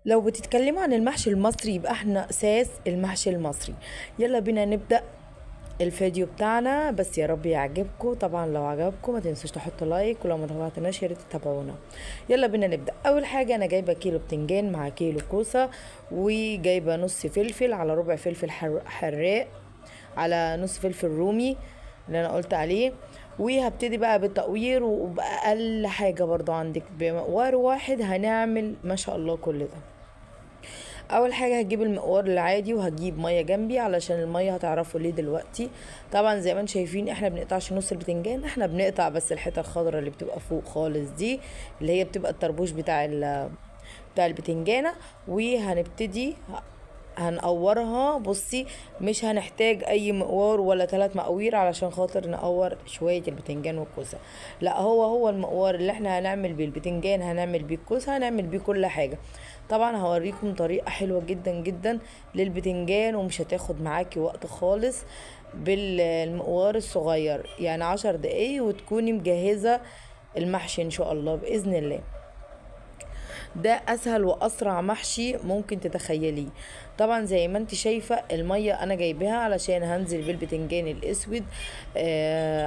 لو بتتكلموا عن المحشي المصري يبقى احنا اساس المحشي المصري. يلا بينا نبدأ الفيديو بتاعنا، بس يا رب يعجبكم. طبعا لو عجبكم ما تنسوش تحطوا لايك، ولو ما تابعتناش يا ريت تتابعونا. يلا بينا نبدأ. اول حاجة انا جايبة كيلو بتنجان مع كيلو كوسة، وجايبة نص فلفل على ربع فلفل حراق على نص فلفل رومي اللي انا قلت عليه. وهبتدي بقى بالتقوير، وبأقل حاجة برضو عندك بمقوار واحد هنعمل ما شاء الله كل ده. اول حاجه هجيب المقوار العادي، وهجيب ميه جنبي علشان الميه هتعرفوا ليه دلوقتي. طبعا زي ما انتم شايفين احنا بنقطعش نص البتنجان، احنا بنقطع بس الحته الخضراء اللي بتبقى فوق خالص دي، اللي هي بتبقى الطربوش بتاع البتنجانه. وهنبتدي هنقورها. بصي، مش هنحتاج اي مقوار ولا 3 مقاوير علشان خاطر نقور شوية البتنجان والكوسة. لا، هو المقوار اللي احنا هنعمل بيه البتنجان هنعمل بيه الكوسة هنعمل بيه كل حاجة. طبعا هوريكم طريقة حلوة جدا جدا للبتنجان، ومش هتاخد معاكي وقت خالص بالمقوار الصغير، يعني 10 دقايق وتكوني مجهزة المحشي ان شاء الله بإذن الله. ده اسهل واسرع محشي ممكن تتخيليه. طبعا زي ما انت شايفة المية انا جايبها علشان هنزل بالبتنجان الاسود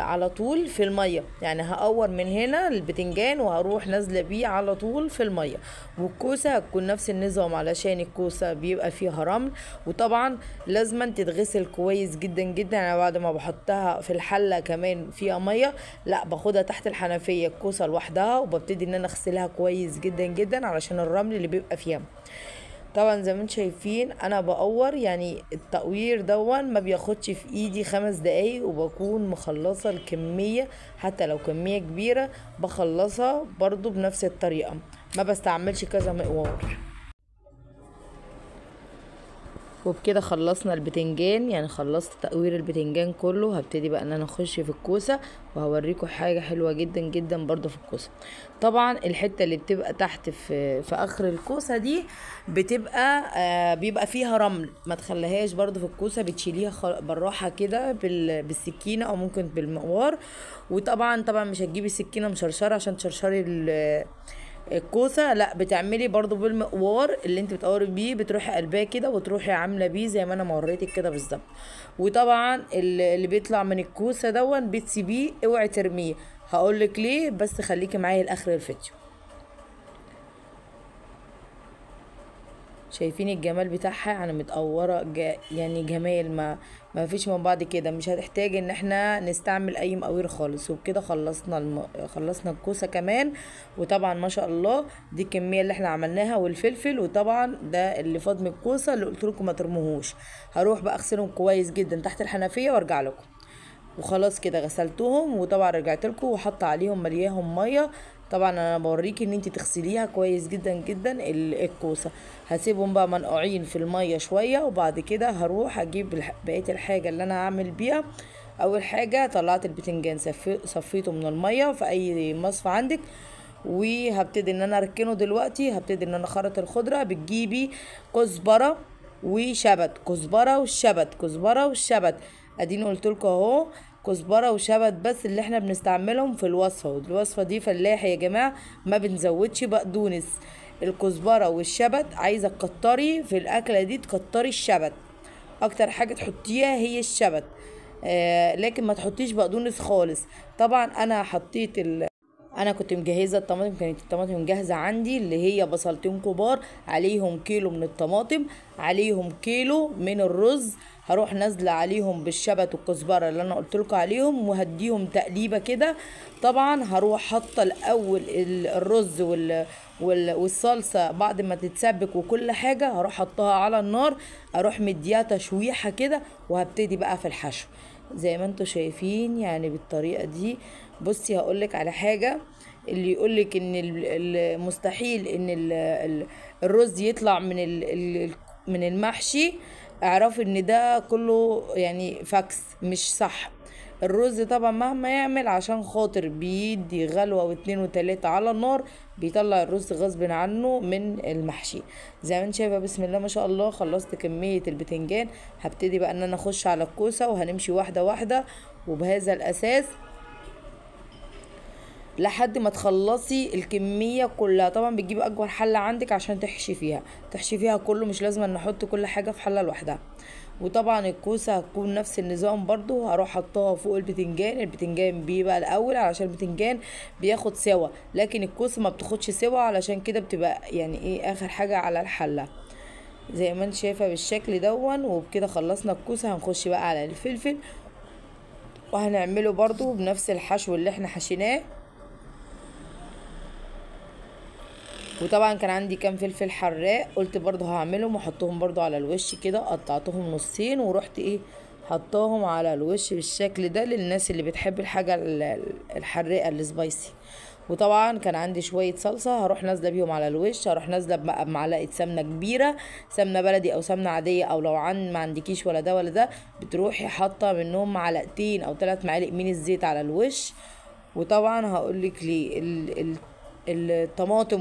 على طول في المية، يعني هقور من هنا البتنجان وهروح نازلة بيه على طول في المية. والكوسة هتكون نفس النظام علشان الكوسة بيبقى فيها رمل، وطبعا لازما تتغسل كويس جدا جدا. يعني بعد ما بحطها في الحلة كمان فيها مية، لا باخدها تحت الحنفية الكوسة لوحدها، وببتدي ان انا اغسلها كويس جدا جدا علشان الرمل اللي بيبقى فيها. طبعا زي ما انتم شايفين انا بقور، يعني التقوير دون ما بياخدش في ايدي 5 دقايق، وبكون مخلصة الكمية. حتى لو كمية كبيرة بخلصها برضو بنفس الطريقة، ما بستعملش كذا مقوار. وبكده خلصنا البتنجان، يعني خلصت تقوير البتنجان كله. هبتدي بقى ان انا اخش في الكوسه، وهوريكم حاجه حلوه جدا جدا برضو في الكوسه. طبعا الحته اللي بتبقى تحت في اخر الكوسه دي بتبقى بيبقى فيها رمل، ما تخليهاش برضو في الكوسه، بتشيليها بالراحه كده بالسكينه او ممكن بالمقوار. وطبعا مش هتجيبي السكينه مشرشره عشان تشرشري الكوسه، لا بتعملي برضو بالمقوار اللي انت بتقوري بيه، بتروحي قلباه كده وتروحي عامله بيه زي ما انا ما وريتك كده بالظبط. وطبعا اللي بيطلع من الكوسه دون بتسيبيه، اوعي ترميه. هقولك ليه، بس خليكي معايا لاخر الفيديو. شايفين الجمال بتاعها؟ يعني متقوره يعني جمال ما فيش من بعض كده. مش هتحتاج ان احنا نستعمل اي مقاوير خالص. وبكده خلصنا خلصنا الكوسه كمان. وطبعا ما شاء الله دي الكميه اللي احنا عملناها، والفلفل. وطبعا ده اللي فاض من الكوسه اللي قلت لكم ما ترموهوش. هروح بقى اغسلهم كويس جدا تحت الحنفيه وارجع لكم. وخلاص كده غسلتهم، وطبعا رجعت لكم وحط عليهم ملياهم ميه. طبعا انا بوريكي ان انت تغسليها كويس جدا جدا الكوسه. هسيبهم بقى منقوعين في الميه شويه، وبعد كده هروح اجيب بقيه الحاجه اللي انا هعمل بيها. اول حاجه طلعت البتنجان، صفيته من الميه في اي مصفى عندك. وهبتدي ان انا اركنه دلوقتي. هبتدي ان انا اخرط الخضره. بتجيبي كزبره وشبت، كزبره والشبت، كزبره والشبت. اديني قلت لكم اهو كزبره وشبت بس اللي احنا بنستعملهم في الوصفه، والوصفه دي فلاحي يا جماعه، ما بنزودش بقدونس. الكزبره والشبت عايزه تكتري في الاكله دي، تكتري الشبت اكتر حاجه تحطيها هي الشبت. لكن ما تحطيش بقدونس خالص. طبعا انا كنت مجهزه الطماطم، كانت الطماطم جاهزه عندي، اللي هي بصلتين كبار، عليهم كيلو من الطماطم، عليهم كيلو من الرز. هروح نازله عليهم بالشبت والكزبره اللي انا قلت لكم عليهم، وهديهم تقليبه كده. طبعا هروح حاطه الاول الرز والصلصه بعد ما تتسبك وكل حاجه، هروح حطها على النار، اروح مديها تشويحه كده، وهبتدي بقى في الحشو زي ما انتوا شايفين يعني بالطريقه دي. بصي هقولك على حاجة، اللي يقولك ان مستحيل ان الرز يطلع من المحشي، اعرف ان ده كله يعني فاكس مش صح. الرز طبعا مهما يعمل عشان خاطر بيدي غلوة واتنين وتلاتة على النار، بيطلع الرز غصب عنه من المحشي. زي ما انت شايفة بسم الله ما شاء الله خلصت كمية البتنجان. هبتدي بقى ان انا اخش على الكوسة، وهنمشي واحدة واحدة. وبهذا الاساس لحد ما تخلصي الكمية كلها. طبعا بتجيبي اكبر حلة عندك عشان تحشي فيها كله، مش لازم ان نحط كل حاجة في حلة لوحدها. وطبعا الكوسة هتكون نفس النظام برضو، هروح حطها فوق البتنجان بيبقى الاول علشان البتنجان بياخد سوا، لكن الكوسة ما بتاخدش سوا، علشان كده بتبقى يعني ايه اخر حاجة على الحلة زي ما انت شايفة بالشكل دون. وبكده خلصنا الكوسة. هنخش بقى على الفلفل، وهنعمله برضو بنفس الحشو اللي احنا حشيناه. وطبعا كان عندي كام فلفل حراق، قلت برضو هعملهم واحطهم برضو على الوش كده، قطعتهم نصين ورحت ايه حطاهم على الوش بالشكل ده للناس اللي بتحب الحاجة الحراقة السبايسي. وطبعا كان عندي شوية صلصة هروح نازلة بيهم على الوش. هروح نازلة بمعلقة سمنة كبيرة، سمنة بلدي او سمنة عادية، او لو ما عندكيش ولا ده ولا ده بتروحي حاطة منهم معلقتين او 3 معالق من الزيت على الوش. وطبعا هقولك ليه الطماطم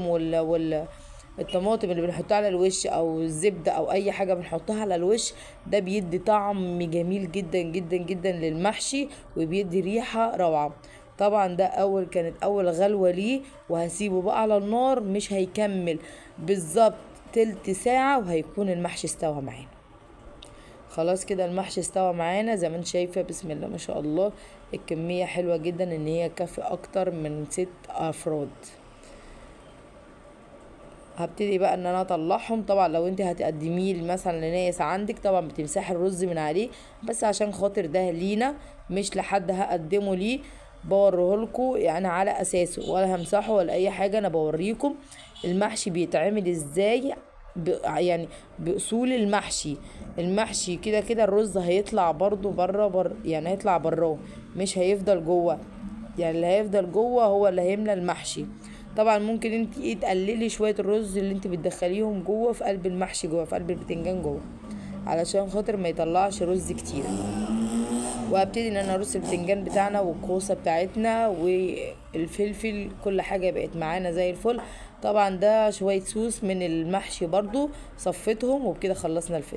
الطماطم اللي بنحطها على الوش او الزبدة او اي حاجة بنحطها على الوش، ده بيدي طعم جميل جدا جدا جدا للمحشي، وبيدي ريحة روعة. طبعا ده كانت اول غلوة ليه، وهسيبه بقى على النار مش هيكمل بالظبط تلت ساعة وهيكون المحشي استوى معانا. خلاص كده المحشي استوى معانا زي ما انت شايفة، بسم الله ما شاء الله. الكمية حلوة جدا ان هي كافي اكتر من 6 افراد. هبتدي بقى ان انا اطلعهم. طبعا لو انت هتقدميه مثلا لناس عندك طبعا بتمسحي الرز من عليه، بس عشان خاطر ده لينا مش لحد هقدمه ليه، بوريهولكوا يعني على اساسه، ولا همسحه ولا اي حاجة. انا بوريكم المحشي بيتعمل ازاي، يعني باصول المحشي كده كده. الرز هيطلع برضو بره يعني هيطلع براه، مش هيفضل جوه. يعني اللي هيفضل جوه هو اللي هيملى المحشي. طبعا ممكن انت تقللي شويه الرز اللي انت بتدخليهم جوه في قلب المحشي، جوه في قلب البتنجان جوه، علشان خاطر ما يطلعش رز كتير. وهبتدي ان انا ارص البتنجان بتاعنا والكوسه بتاعتنا والفلفل، كل حاجه بقت معانا زي الفل. طبعا ده شويه صوص من المحشي برضو صفيتهم، وبكده خلصنا الفيديو.